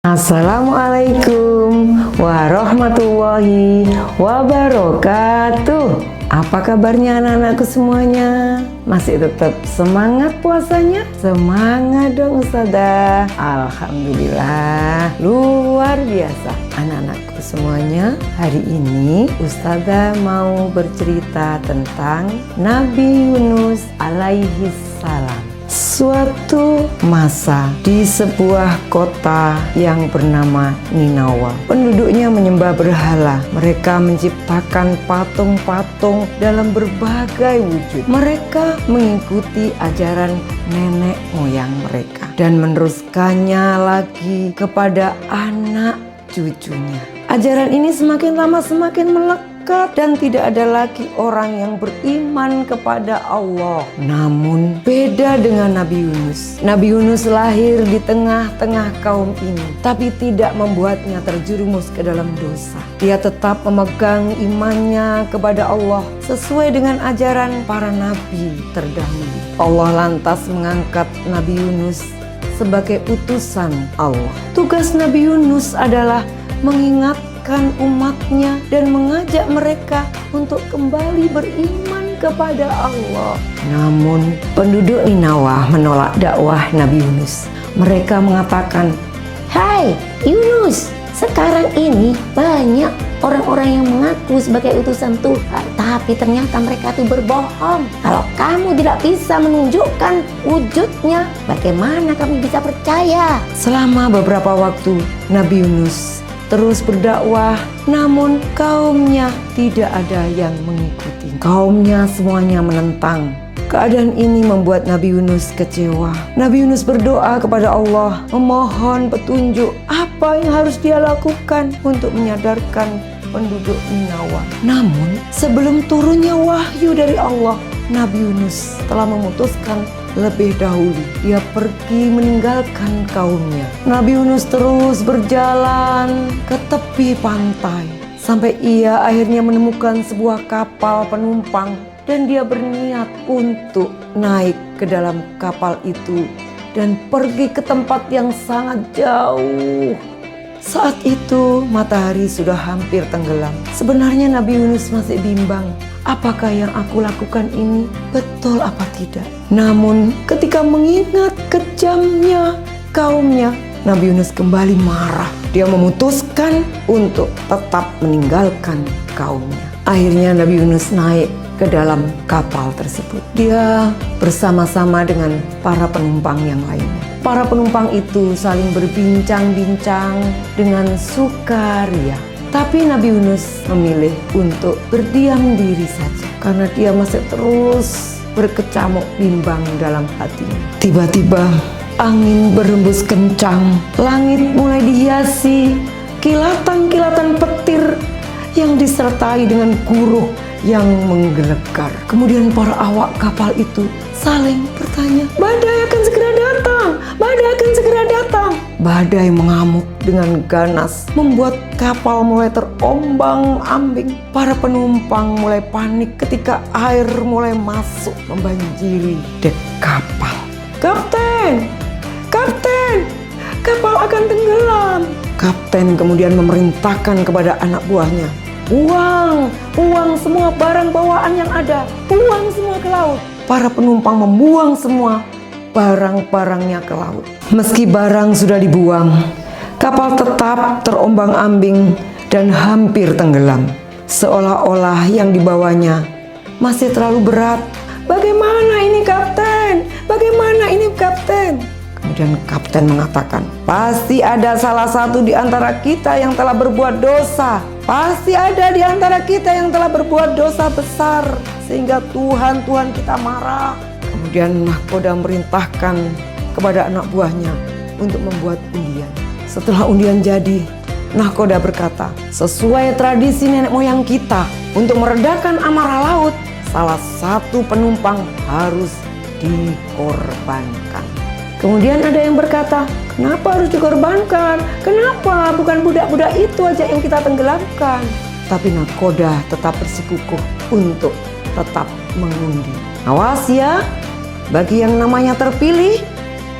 Assalamualaikum warahmatullahi wabarakatuh. Apa kabarnya anak-anakku semuanya? Masih tetap semangat puasanya? Semangat dong Ustazah. Alhamdulillah, luar biasa anak-anakku semuanya. Hari ini Ustazah mau bercerita tentang Nabi Yunus alaihi salam. Suatu masa di sebuah kota yang bernama Ninawa, penduduknya menyembah berhala. Mereka menciptakan patung-patung dalam berbagai wujud. Mereka mengikuti ajaran nenek moyang mereka dan meneruskannya lagi kepada anak cucunya. Ajaran ini semakin lama semakin melekat dan tidak ada lagi orang yang beriman kepada Allah. Namun beda dengan Nabi Yunus. Nabi Yunus lahir di tengah-tengah kaum ini, tapi tidak membuatnya terjerumus ke dalam dosa. Dia tetap memegang imannya kepada Allah sesuai dengan ajaran para nabi terdahulu. Allah lantas mengangkat Nabi Yunus sebagai utusan Allah. Tugas Nabi Yunus adalah mengingatkan umatnya dan mengajak mereka untuk kembali beriman kepada Allah. Namun penduduk Ninawa menolak dakwah Nabi Yunus. Mereka mengatakan, "Hai Yunus, sekarang ini banyak orang-orang yang mengaku sebagai utusan Tuhan, tapi ternyata mereka itu berbohong. Kalau kamu tidak bisa menunjukkan wujudnya, bagaimana kami bisa percaya?" Selama beberapa waktu Nabi Yunus terus berdakwah, namun kaumnya tidak ada yang mengikuti. Kaumnya semuanya menentang. Keadaan ini membuat Nabi Yunus kecewa. Nabi Yunus berdoa kepada Allah, memohon petunjuk apa yang harus dia lakukan untuk menyadarkan penduduk Ninawa. Namun sebelum turunnya wahyu dari Allah, Nabi Yunus telah memutuskan lebih dahulu dia pergi meninggalkan kaumnya. Nabi Yunus terus berjalan ke tepi pantai sampai ia akhirnya menemukan sebuah kapal penumpang dan dia berniat untuk naik ke dalam kapal itu dan pergi ke tempat yang sangat jauh. Saat itu matahari sudah hampir tenggelam. Sebenarnya Nabi Yunus masih bimbang, apakah yang aku lakukan ini betul apa tidak? Namun ketika mengingat kejamnya kaumnya, Nabi Yunus kembali marah. Dia memutuskan untuk tetap meninggalkan kaumnya. Akhirnya Nabi Yunus naik ke dalam kapal tersebut. Dia bersama-sama dengan para penumpang yang lainnya. Para penumpang itu saling berbincang-bincang dengan sukaria. Tapi Nabi Yunus memilih untuk berdiam diri saja karena dia masih terus berkecamuk bimbang dalam hatinya. Tiba-tiba angin berhembus kencang, langit mulai dihiasi kilatan-kilatan petir yang disertai dengan guruh yang menggelegar. Kemudian para awak kapal itu saling bertanya, "Badai akan segera datang, badai akan segera datang." Badai mengamuk dengan ganas, membuat kapal mulai terombang-ambing. Para penumpang mulai panik ketika air mulai masuk membanjiri dek kapal. "Kapten, kapten, kapal akan tenggelam." Kapten kemudian memerintahkan kepada anak buahnya, buang semua barang bawaan yang ada, buang semua ke laut." Para penumpang membuang semua barang-barangnya ke laut. Meski barang sudah dibuang, kapal tetap terombang-ambing dan hampir tenggelam. Seolah-olah yang dibawanya masih terlalu berat. "Bagaimana ini kapten? Bagaimana ini kapten?" Kemudian kapten mengatakan, "Pasti ada salah satu di antara kita yang telah berbuat dosa. Pasti ada di antara kita yang telah berbuat dosa besar sehingga Tuhan kita marah." Kemudian nahkoda merintahkan kepada anak buahnya untuk membuat undian. Setelah undian jadi, nahkoda berkata, "Sesuai tradisi nenek moyang kita, untuk meredakan amarah laut, salah satu penumpang harus dikorbankan." Kemudian ada yang berkata, "Kenapa harus dikorbankan? Kenapa bukan budak-budak itu aja yang kita tenggelamkan?" Tapi nahkoda tetap bersikukuh untuk tetap mengundi. Awas ya, bagi yang namanya terpilih,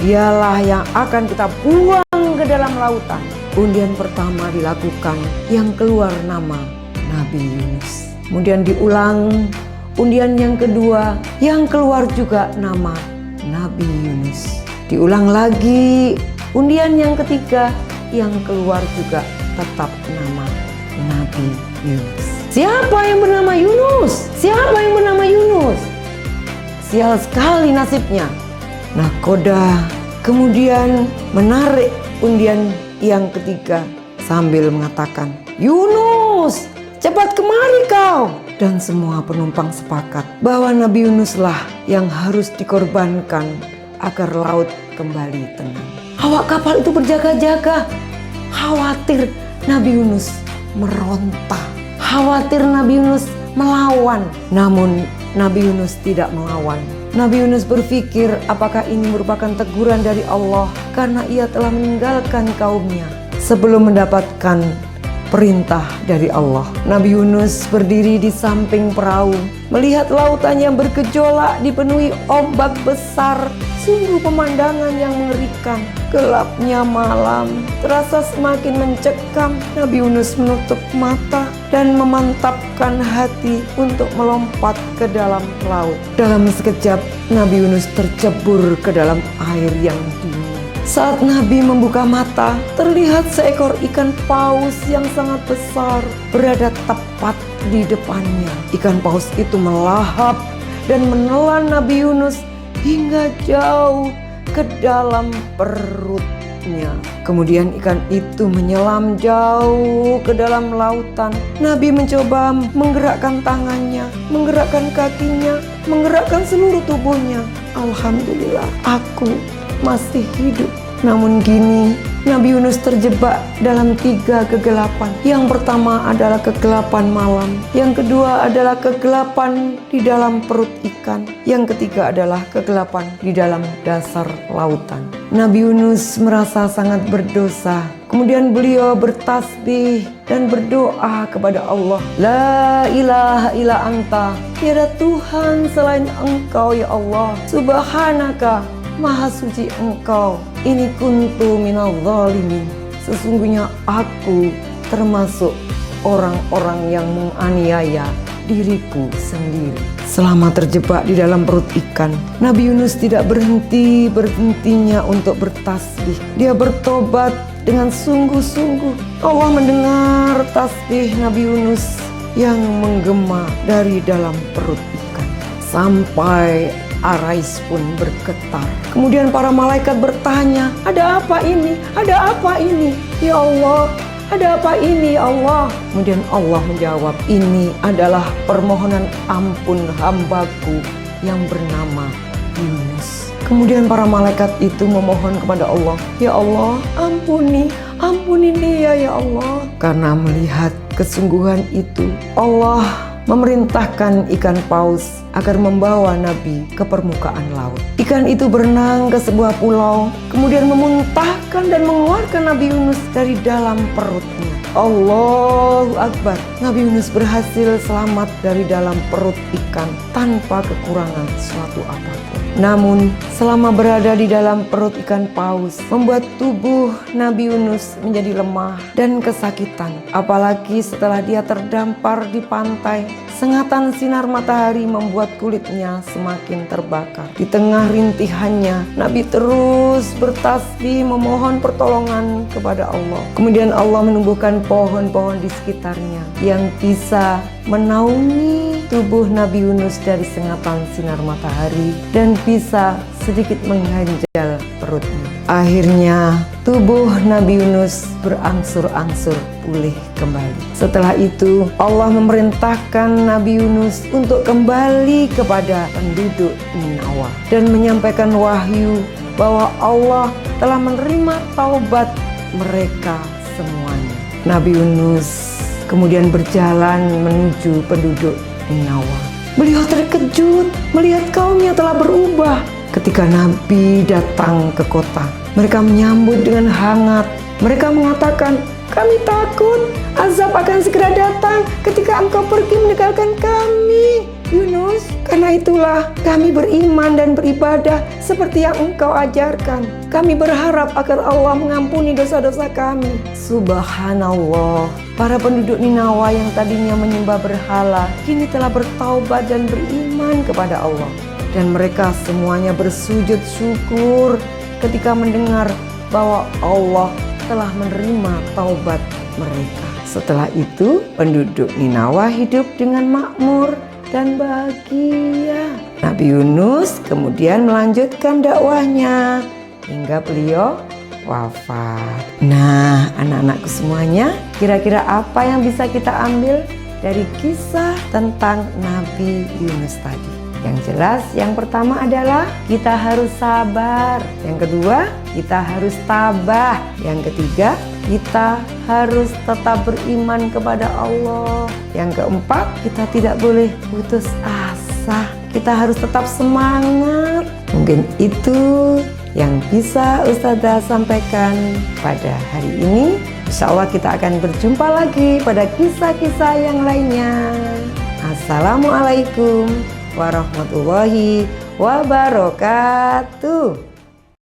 dialah yang akan kita buang ke dalam lautan. undian pertama dilakukan yang keluar nama Nabi Yunus. Kemudian diulang undian yang kedua yang keluar juga nama Nabi Yunus. Diulang lagi undian yang ketiga yang keluar juga tetap nama Nabi Yunus. Siapa yang bernama Yunus? Siapa yang bernama Yunus? Sial sekali nasibnya. Nahkoda kemudian menarik undian yang ketiga sambil mengatakan, "Yunus, cepat kemari kau." Dan semua penumpang sepakat bahwa Nabi Yunuslah yang harus dikorbankan agar laut kembali tenang. Awak kapal itu berjaga-jaga, khawatir Nabi Yunus meronta, khawatir Nabi Yunus melawan. Namun Nabi Yunus tidak melawan. Nabi Yunus berpikir apakah ini merupakan teguran dari Allah karena ia telah meninggalkan kaumnya sebelum mendapatkan perintah dari Allah. Nabi Yunus berdiri di samping perahu, melihat lautan yang bergejolak dipenuhi ombak besar. Sungguh pemandangan yang mengerikan. Gelapnya malam terasa semakin mencekam. Nabi Yunus menutup mata dan memantapkan hati untuk melompat ke dalam laut. Dalam sekejap Nabi Yunus tercebur ke dalam air yang dingin. Saat Nabi membuka mata, terlihat seekor ikan paus yang sangat besar berada tepat di depannya. Ikan paus itu melahap dan menelan Nabi Yunus hingga jauh ke dalam perutnya. Kemudian ikan itu menyelam jauh ke dalam lautan. Nabi mencoba menggerakkan tangannya, menggerakkan kakinya, menggerakkan seluruh tubuhnya. Alhamdulillah, aku masih hidup. Namun kini Nabi Yunus terjebak dalam 3 kegelapan. Yang pertama adalah kegelapan malam, yang kedua adalah kegelapan di dalam perut ikan, yang ketiga adalah kegelapan di dalam dasar lautan. Nabi Yunus merasa sangat berdosa. Kemudian beliau bertasbih dan berdoa kepada Allah. La ilaha illa anta, tiada Tuhan selain Engkau ya Allah. Subhanaka, Maha suci Engkau. Ini kuntu minal zalimin. Sesungguhnya aku termasuk orang-orang yang menganiaya diriku sendiri. Selama terjebak di dalam perut ikan, Nabi Yunus tidak berhentinya untuk bertasbih. Dia bertobat dengan sungguh-sungguh. Allah mendengar tasbih Nabi Yunus yang menggema dari dalam perut ikan. Sampai Arais pun bergetar. Kemudian para malaikat bertanya, "Ada apa ini? Ada apa ini? Ya Allah, ada apa ini ya Allah?" Kemudian Allah menjawab, "Ini adalah permohonan ampun hambaku yang bernama Yunus." Kemudian para malaikat itu memohon kepada Allah, "Ya Allah, ampuni dia ya Allah." Karena melihat kesungguhan itu, Allah memerintahkan ikan paus agar membawa Nabi ke permukaan laut. Ikan itu berenang ke sebuah pulau, kemudian memuntahkan dan mengeluarkan Nabi Yunus dari dalam perutnya. Allahu Akbar. Nabi Yunus berhasil selamat dari dalam perut ikan tanpa kekurangan suatu apapun. Namun selama berada di dalam perut ikan paus membuat tubuh Nabi Yunus menjadi lemah dan kesakitan. Apalagi setelah dia terdampar di pantai, sengatan sinar matahari membuat kulitnya semakin terbakar. Di tengah rintihannya, Nabi terus bertasbih memohon pertolongan kepada Allah. Kemudian Allah menumbuhkan pohon-pohon di sekitarnya yang bisa menaungi tubuh Nabi Yunus dari sengatan sinar matahari dan bisa sedikit mengganjal perutnya. Akhirnya tubuh Nabi Yunus berangsur-angsur pulih kembali. Setelah itu Allah memerintahkan Nabi Yunus untuk kembali kepada penduduk Ninawa dan menyampaikan wahyu bahwa Allah telah menerima taubat mereka semuanya. Nabi Yunus kemudian berjalan menuju penduduk Ninawa. Beliau terkejut melihat kaumnya telah berubah. Ketika Nabi datang ke kota, mereka menyambut dengan hangat. Mereka mengatakan, "Kami takut azab akan segera datang ketika engkau pergi meninggalkan kami, Yunus, karena Karena itulah kami beriman dan beribadah seperti yang Engkau ajarkan. Kami berharap agar Allah mengampuni dosa-dosa kami. Subhanallah, para penduduk Ninawa yang tadinya menyembah berhala kini telah bertaubat dan beriman kepada Allah. Dan mereka semuanya bersujud syukur ketika mendengar bahwa Allah telah menerima taubat mereka. Setelah itu, penduduk Ninawa hidup dengan makmur dan bahagia. Nabi Yunus kemudian melanjutkan dakwahnya hingga beliau wafat. Nah, anak-anakku semuanya, kira-kira apa yang bisa kita ambil dari kisah tentang Nabi Yunus tadi? Yang jelas, yang pertama adalah kita harus sabar. Yang kedua, kita harus tabah. Yang ketiga, kita harus tetap beriman kepada Allah. Yang keempat, kita tidak boleh putus asa. Kita harus tetap semangat. Mungkin itu yang bisa Ustazah sampaikan pada hari ini. Insya Allah kita akan berjumpa lagi pada kisah-kisah yang lainnya. Assalamualaikum warahmatullahi wabarakatuh.